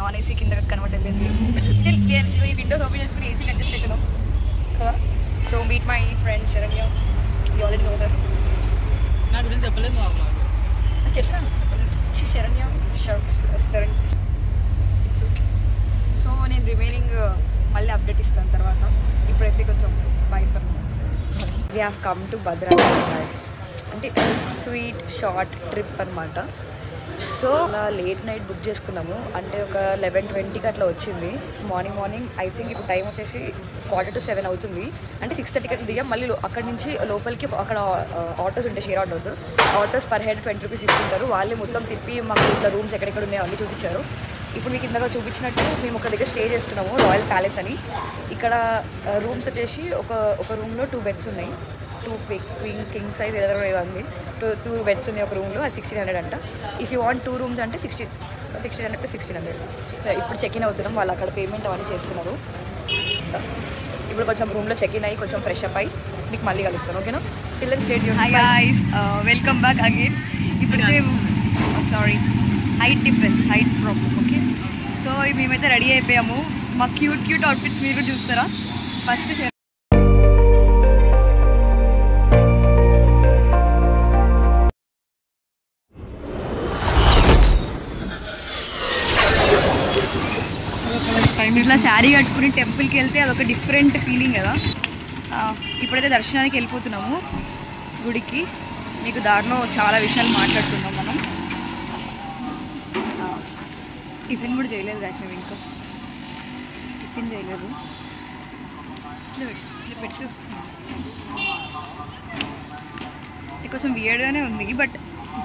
Non AC కింద convert అయిపోయింది. Still ఈ విండోస్ ఓపెన్ చేసుకుని ఏసీ అడ్జస్ట్ అవుతున్నాం కదా. So meet my friend Saranya. You already know that. నా గురించి చెప్పలేదు చేసిన చెప్పలేదు. Saranya Saran. It's okay. So నేను రిమైనింగ్ మళ్ళీ అప్డేట్ ఇస్తాను తర్వాత. ఇప్పుడైతే కొంచెం bye for we have come to Bhadrachalam guys. అంటే స్వీట్ షార్ట్ ట్రిప్ అనమాట. సో అలా లేట్ నైట్ బుక్ చేసుకున్నాము. అంటే ఒక 11:20కి అట్లా వచ్చింది. మార్నింగ్ ఐ థింక్ ఇప్పుడు టైం వచ్చేసి 6:45 అవుతుంది. అంటే 6:30కి అట్లా దిగాం. మళ్ళీ అక్కడి నుంచి లోపలికి అక్కడ ఆటోస్ ఉంటాయి, share autos per head 20 rupees తీసుకుంటారు. వాళ్ళే మొత్తం తిప్పి మాకు ఇట్లా రూమ్స్ ఎక్కడెక్కడ ఉన్నాయో అన్నీ చూపించారు. ఇప్పుడు మీకు ఇందాక చూపించినట్టు మేము ఒక దగ్గర స్టే చేస్తున్నాము, రాయల్ ప్యాలెస్ అని. ఇక్కడ రూమ్స్ వచ్చేసి ఒక రూమ్లో 2 బెడ్స్ ఉన్నాయి. 2 క్వీన్ కింగ్ సైజ్ ఏదో ఉంది. 2 బెడ్స్ ఉన్నాయి ఒక రూమ్లో. అది 1600 అంట. ఇఫ్ యూ వాంట్ 2 రూమ్స్ అంటే 1600 + 1600. సో ఇప్పుడు చెక్ ఇన్ అవుతున్నాం. వాళ్ళు అక్కడ పేమెంట్ అవన్నీ చేస్తున్నారు. ఇప్పుడు కొంచెం రూమ్లో చెక్ ఇన్ అయ్యి కొంచెం ఫ్రెష్ అప్ అయ్యి మీకు మళ్ళీ కలుస్తాను. ఓకేనా? Till state you. Hi guys, welcome back again. ఇప్పుడు sorry height problem. Okay, so మేమైతే రెడీ అయిపోయాము. మా క్యూట్ అవుట్ఫిట్స్ మీరు కూడా చూస్తారా? ఫస్ట్ ఇట్లా శారీ కట్టుకుని టెంపుల్కి వెళ్తే అదొక డిఫరెంట్ ఫీలింగ్ కదా. ఇప్పుడైతే దర్శనానికి వెళ్ళిపోతున్నాము గుడికి. మీకు దారిలో చాలా విషయాలు మాట్లాడుతున్నాం మనం. టిఫిన్ కూడా చేయలేదు గాయస్ మేము. ఇంకా టిఫిన్ చేయలేదు. ఇట్లా పెట్టి వస్తున్నాం. ఇది కొంచెం వియర్డ్గానే ఉంది, బట్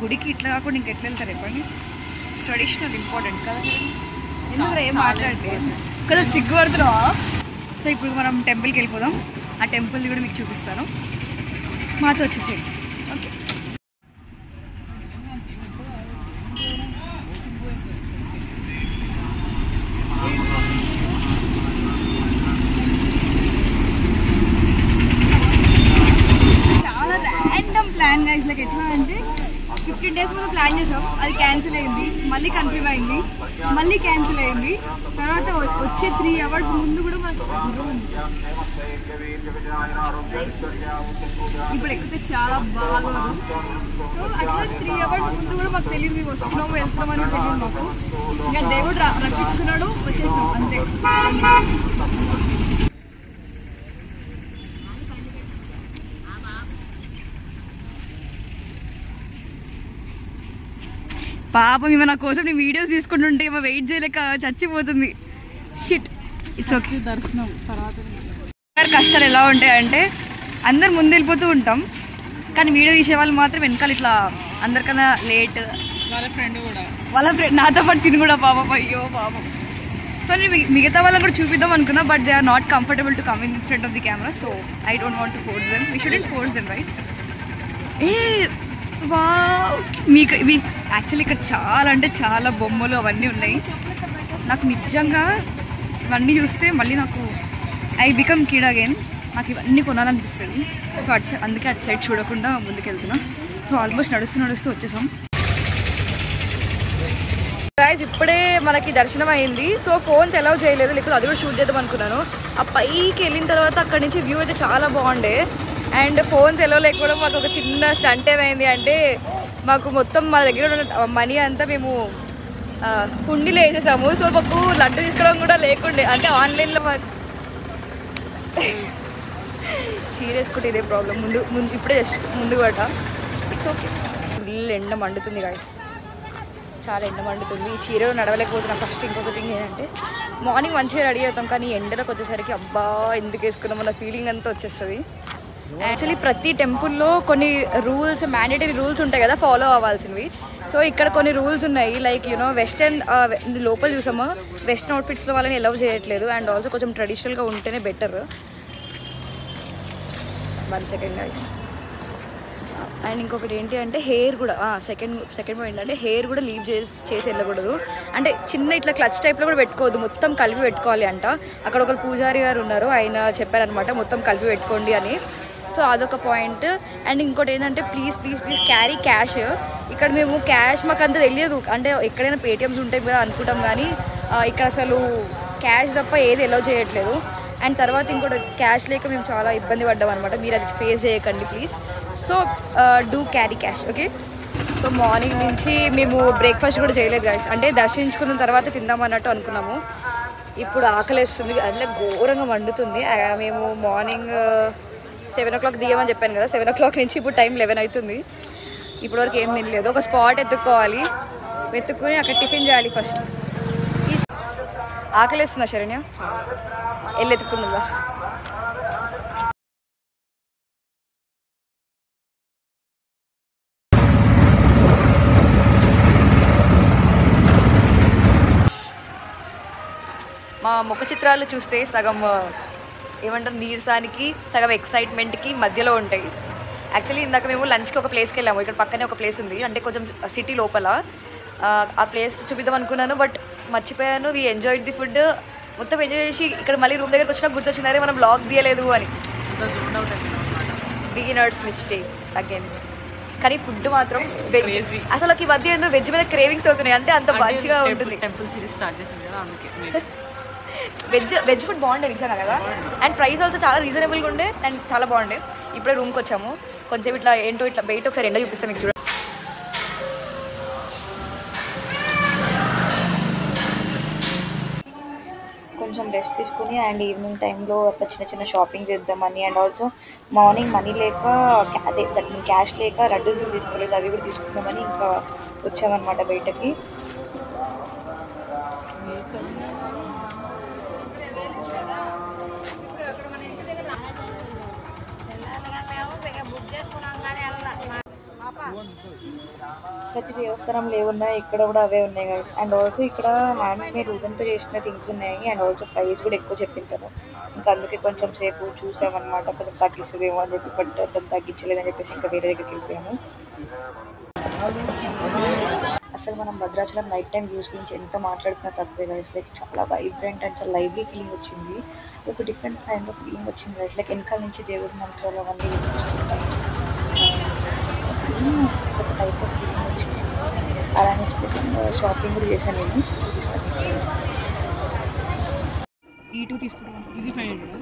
గుడికి ఇట్లా కాకుండా ఇంకెట్లా వెళ్తారు చెప్పండి? ట్రెడిషనల్ ఇంపార్టెంట్ కదా. ఎందుకు ఏం మాట్లాడలేదు కదా, సిగ్గుపడుతున్నావా? సో ఇప్పుడు మనం టెంపుల్కి వెళ్ళిపోదాం. ఆ టెంపుల్ది కూడా మీకు చూపిస్తాను. మాతో వచ్చేసేయండి. ఓకే. చాలా ర్యాండమ్ ప్లాన్ గైస్. లైక్ ఎట్లా అంటే 15 days ముందు ప్లాన్ చేసాం, అది క్యాన్సిల్ అయింది. మళ్ళీ కన్ఫర్మ్ అయింది, మళ్ళీ క్యాన్సిల్ అయింది. తర్వాత వచ్చే 3 hours ముందు కూడా మనకు ఇప్పుడు ఎక్కితే చాలా బాగోదు. సో అట్లా 3 hours ముందు కూడా మాకు తెలియదు మేము వస్తున్నాము వెళ్తున్నామని తెలియదు మాకు. ఇంకా దేవుడు రప్పించుకున్నాడు, వచ్చేసినాం అంతే. పాపం ఇవ నా కోసం నీ వీడియోస్ తీసుకుంటుంటే ఇవ వెయిట్ చేయలేక చచ్చిపోతుంది. Shit, it's okay. దర్శనం తర్వాత కష్టాలు ఎలా ఉంటాయంటే అందరు ముందు వెళ్ళిపోతూ ఉంటాం, కానీ వీడియో తీసే వాళ్ళు మాత్రం వెనకాల ఇట్లా అందరికన్నా లేట్. వాళ్ళ ఫ్రెండ్ నాతో పాటు తిని కూడా పాపం. అయ్యో పాపం. సో నేను మిగతా వాళ్ళని కూడా చూపిద్దాం అనుకున్నా, but they are not comfortable to come in front of the camera. So I don't want to force them. We shouldn't force them, right? మీకు యాక్చువల్లీ ఇక్కడ చాలా అంటే చాలా బొమ్మలు అవన్నీ ఉన్నాయి. నాకు నిజంగా ఇవన్నీ చూస్తే మళ్ళీ నాకు ఐ బికమ్ కిడ్ అగైన్. నాకు ఇవన్నీ కొనాలనిపిస్తుంది. సో అందుకే అటు సైడ్ చూడకుండా ముందుకు వెళ్తున్నాం. సో ఆల్మోస్ట్ నడుస్తూ వచ్చేసాం గాయ్స్. ఇప్పుడే మనకి దర్శనం అయింది. సో ఫోన్స్ అలౌ చేయలేదు, లేకపోతే అది కూడా షూట్ చేద్దాం అనుకున్నాను. ఆ పైకి వెళ్ళిన తర్వాత అక్కడి నుంచి వ్యూ అయితే చాలా బాగుండే. అండ్ ఫోన్స్ ఎలా లేకపోవడం మాకు ఒక చిన్న స్టంట్ ఏమైంది అంటే, మాకు మొత్తం మా దగ్గర ఉన్న మనీ అంతా మేము హుండీలో వేసేసాము. సో మాకు లడ్డు తీసుకోవడం కూడా లేకుండే. అంటే ఆన్లైన్లో మాకు చీరేసుకుంటే ఇదే ప్రాబ్లం. ముందు ఇప్పుడే జస్ట్ ముందు పడ్డ. It's okay. ఫుల్ ఎండ మండుతుంది గాయస్, చాలా ఎండ మండుతుంది. ఈ చీరలో నడవలేకపోతున్నాం. ఫస్ట్ ఇంకొక థింగ్ ఏంటంటే, మార్నింగ్ మంచిగా రెడీ అవుతాం, కానీ ఎండలకు వచ్చేసరికి అబ్బా ఎందుకు వేసుకున్నాం అన్న ఫీలింగ్ అంతా వచ్చేస్తుంది. యాక్చువల్లీ ప్రతి టెంపుల్లో కొన్ని రూల్స్, మ్యాండేటరీ రూల్స్ ఉంటాయి కదా ఫాలో అవ్వాల్సినవి. సో ఇక్కడ కొన్ని రూల్స్ ఉన్నాయి. లైక్ యూనో వెస్టర్న్ లోపల చూసాము, వెస్టర్న్ అవుట్ఫిట్స్లో వాళ్ళని అలౌ చేయట్లేదు. అండ్ ఆల్సో కొంచెం ట్రెడిషనల్గా ఉంటేనే బెటర్. 1 second guys. అండ్ ఇంకొకటి ఏంటి అంటే హెయిర్ కూడా సెకండ్ పాయింట్ అంటే హెయిర్ కూడా లీవ్ చేసి వెళ్ళకూడదు. అంటే చిన్న ఇట్లా క్లచ్ టైప్లో కూడా పెట్టుకోవద్దు, మొత్తం కలిపి పెట్టుకోవాలి అంట. అక్కడ ఒక పూజారి గారు ఉన్నారు, ఆయన చెప్పారనమాట మొత్తం కలిపి పెట్టుకోండి అని. సో అదొక పాయింట్. అండ్ ఇంకోటి ఏంటంటే ప్లీజ్ క్యారీ క్యాష్. ఇక్కడ మేము క్యాష్ మాకు అంత తెలియదు. అంటే ఎక్కడైనా పేటిఎమ్స్ ఉంటాయి కదా అనుకుంటాం, కానీ ఇక్కడ అసలు క్యాష్ తప్ప ఏది ఎలో చేయట్లేదు. అండ్ తర్వాత ఇంకోటి క్యాష్ లేక మేము చాలా ఇబ్బంది పడ్డాం అనమాట. మీరు అది ఫేస్ చేయకండి please. So do carry cash, okay. So morning నుంచి మేము బ్రేక్ఫాస్ట్ కూడా చేయలేదు గైస్. అంటే దర్శించుకున్న తర్వాత తిందామన్నట్టు అనుకున్నాము. ఇప్పుడు ఆకలిస్తుంది, అట్లా ఘోరంగా వండుతుంది. మేము మార్నింగ్ 7 o'clock దిగామని చెప్పాను కదా. 7 o'clock నుంచి ఇప్పుడు టైం 11 అవుతుంది. ఇప్పటివరకు ఏం తినలేదు. ఒక స్పాట్ వెతుక్కోవాలి, వెతుక్కుని అక్కడ టిఫిన్ చేయాలి ఫస్ట్. ఆకలిస్తుందా శరణ్య? వెళ్ళి ఎత్తుకుందా. మా ముఖ చిత్రాలు చూస్తే సగం ఏమంటారు నీరసానికి, సగం ఎక్సైట్మెంట్కి మధ్యలో ఉంటాయి. యాక్చువల్లీ ఇందాక మేము లంచ్కి ఒక ప్లేస్కి వెళ్ళాము. ఇక్కడ పక్కనే ఒక ప్లేస్ ఉంది, అంటే కొంచెం సిటీ లోపల. ఆ ప్లేస్ చూపిద్దాం అనుకున్నాను, బట్ మర్చిపోయాను. We enjoyed the food. మొత్తం ఎంజాయ్ చేసి ఇక్కడ మళ్ళీ రూమ్ దగ్గరకు వచ్చినా గుర్తొచ్చిందరే మనం బ్లాగ్ తీయలేదు అని. Beginners mistakes again. కానీ ఫుడ్ మాత్రం వెజ్. అసలు ఈ మధ్య ఏందో వెజ్ మీద క్రేవింగ్స్ అవుతున్నాయి, అంటే అంత మంచిగా ఉంటుంది. టెంపుల్ సిరీస్ స్టార్ట్ చేసింది కదా, అందుకే వెజ్ ఫుడ్ బాగుండే నిజంగా కదా. అండ్ ప్రైస్ ఆల్సో చాలా రీజనబుల్గా ఉండే అండ్ చాలా బాగుండే. ఇప్పుడే రూమ్కి వచ్చాము. కొంచెం ఇట్లా ఏంటో ఇట్లా బయట ఒకసారి ఎండ చూపిస్తాం మీకు. చూడండి, కొంచెం రెస్ట్ తీసుకుని అండ్ ఈవినింగ్ టైంలో అట్లా చిన్న చిన్న షాపింగ్ చేద్దామని. అండ్ ఆల్సో మార్నింగ్ మనీ లేక అదే క్యాష్ లేక లడ్డూస్ తీసుకోలేదు, అవి కూడా తీసుకుందామని ఇంకా వచ్చామన్నమాట బయటకి. ప్రతి దేవస్థానంలో ఏమున్నాయి ఇక్కడ కూడా అవే ఉన్నాయి గైస్. అండ్ ఆల్సో ఇక్కడ హ్యాండ్ మేడ్ వుడెన్తో చేసిన థింగ్స్ ఉన్నాయి. అండ్ ఆల్సో ప్రైస్ కూడా ఎక్కువ చెప్పింటారు. ఇంకా అందుకే కొంచెం సేపు చూసామన్నమాట, కొంచెం తగ్గిస్తుందేమో అని చెప్పి. బట్ అతను తగ్గించలేదని చెప్పేసి ఇంకా వేరే దగ్గరికి వెళ్ళిపోయాము. అసలు మనం భద్రాచలం నైట్ టైం వ్యూస్ గురించి ఎంత మాట్లాడుకున్నా తక్కువే గైస్. లైక్ చాలా వైబ్రెంట్ అండ్ చాలా లైవ్లీ ఫీలింగ్ వచ్చింది. ఒక డిఫరెంట్ కైండ్ ఆఫ్ ఫీలింగ్ వచ్చింది గైస్. లైక్ వెనకాల నుంచి దేవుడి మంత్రాలు అవన్నీ వినిపిస్తుంటాయి. ఒక టైప్ ఆఫ్ ఫీలింగ్ వచ్చింది. అలానే చెప్పేసి షాపింగ్ కూడా చేశాను, నేను చూపిస్తాను. ఈ 2 తీసుకుంటాను. ఇది 500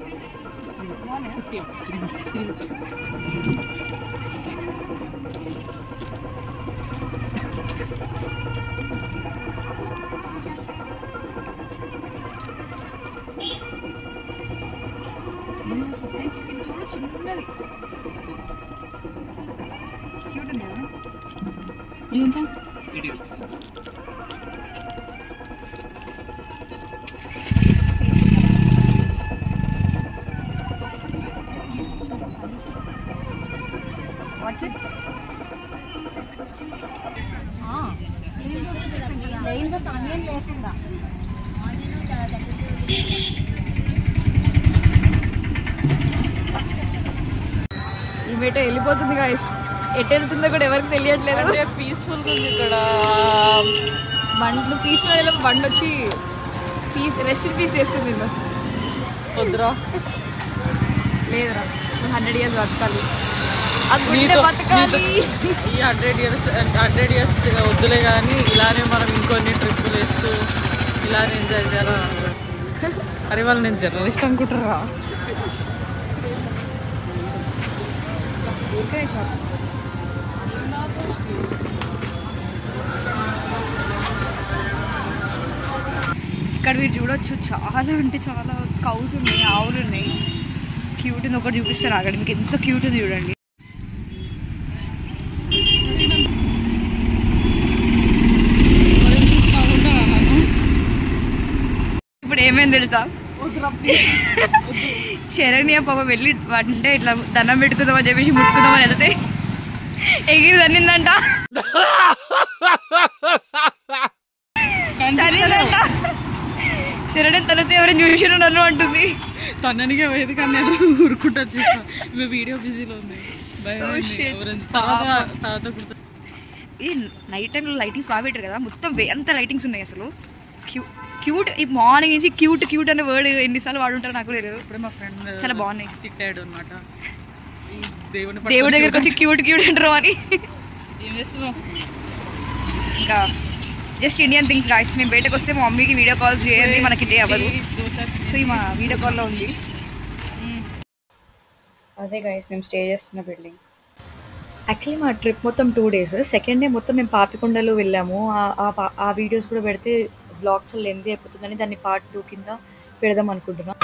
చిన్నది క్యూట్ ఉంది కదా. ఇదంతా ఈమెటో వెళ్ళిపోతుంది గాయస్. ఎటు వెళ్తుందో కూడా ఎవరికి తెలియట్లేదు. అంటే పీస్ఫుల్గా ఉంది ఇక్కడ. బండ్లు పీస్ఫుల్ బండి వచ్చి రెస్ట్ పీస్ చేస్తుంది. వద్దురా, లేదురా 100 years బతకాలి. బతకాలి. ఈ 100 years వద్దులే కానీ ఇలానే మనం ఇంకొన్ని ట్రిప్పులు వేస్తూ ఇలానే ఎంజాయ్ చేయాలని. అరే వాళ్ళు నేను జర్నలిస్ట్ అనుకుంటారా? ఇక్కడ మీరు చూడొచ్చు, చాలా అంటే చాలా కౌస్ ఉన్నాయి, ఆవులు ఉన్నాయి. క్యూట్ ఉంది. ఒకటి చూపిస్తాను అక్కడ మీకు, ఎంత క్యూట్ ఉంది చూడండి. ఇప్పుడు ఏమైంది తెలుసా, శరణ్య పాప వెళ్ళి అంటే ఇట్లా దండం పెట్టుకుందామని చెప్పేసి ముట్టుకుందామని వెళ్తే ఎగిరి తన్నిందంట. శరణ్య తనతో ఎవరైనా చూసిన నన్ను అంటుంది. తననికే పోయేది కానీ నేను ఊరుకుంటా వచ్చి వీడియో బిజీలో ఉంది. ఈ నైట్ టైంలో లైటింగ్స్ బాగా పెట్టారు కదా, మొత్తం ఎంత లైటింగ్స్ ఉన్నాయి అసలు. క్యూట్. ఈ మార్నింగ్ నుంచి క్యూట్ క్యూట్ అనే వర్డ్ ఎన్నిసార్లు వాడుంటారో నాకు తెలియదు. ఇప్పుడే మా ఫ్రెండ్ చాలా బాగున్నాయి తిట్టాడు అనమాట, దేవుడి దగ్గరకు వచ్చి క్యూట్ క్యూట్ అంటారు అని. ఏం చేస్తున్నావు? ఇంకా జస్ట్ ఇండియన్ థింగ్స్ గాయస్. మేము బయటకు వస్తే మా మమ్మీకి వీడియో కాల్స్ చేయండి, మనకి ఇదే అవ్వదు. సో ఈ మా వీడియో కాల్లో ఉంది. అదే గాయస్ మేము స్టే చేస్తున్న బిల్డింగ్. యాక్చువల్లీ మా ట్రిప్ మొత్తం 2 days. సెకండ్ డే మొత్తం మేము పాపికొండలు వెళ్ళాము. ఆ వీడియోస్ కూడా పెడితే బ్లాగ్ చాలా లెంతీ అయిపోతుందని దాన్ని పార్ట్ 2 కింద పెడదాం అనుకుంటున్నాం.